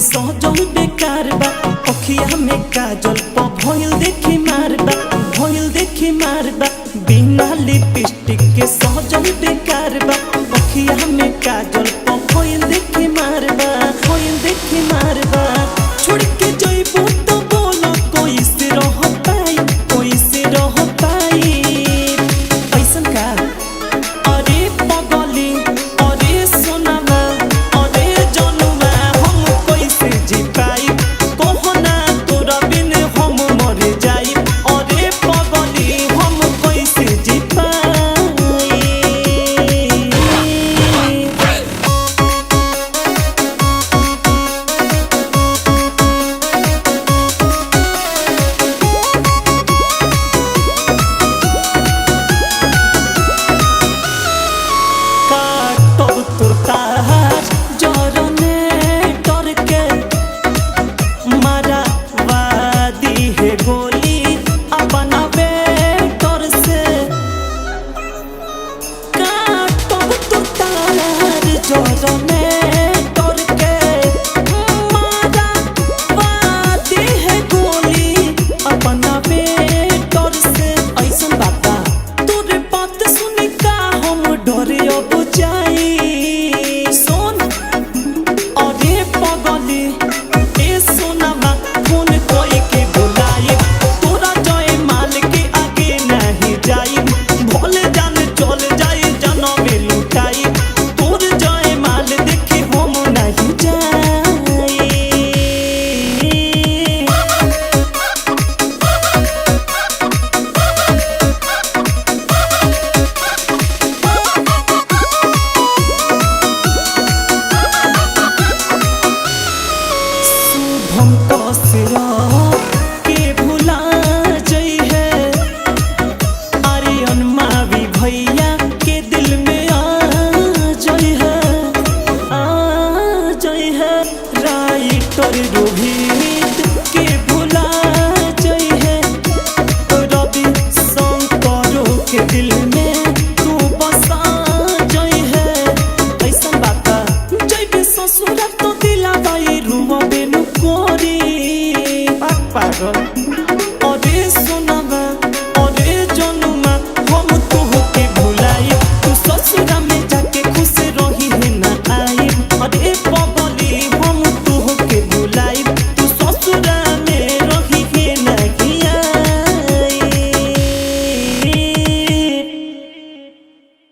सजल बेकार बा अखिया में काजल प भइल देखी मारबा बिना लिपस्टिक के सजल बेकार बा अखिया में काजल प भइल देखी मारबा छोड़ के जइबो तो बोलो कोई से रह पाई ऐसन का अरे पगली अरे सोनामा अरे जनुमा हम कैसे जी पाई कोहना तोरा बिन हम मर जाई अरे पगली हम कैसे जी पाई के भुला जई है आर्यन मावी भैया के दिल में आ जई है राइटर रोहित के भुला जई है रवि शंकर के दिल में तू बसा जई है ऐसा बात जइबे ससुर तो दिला बाई रूम बेनु कोरी पागल।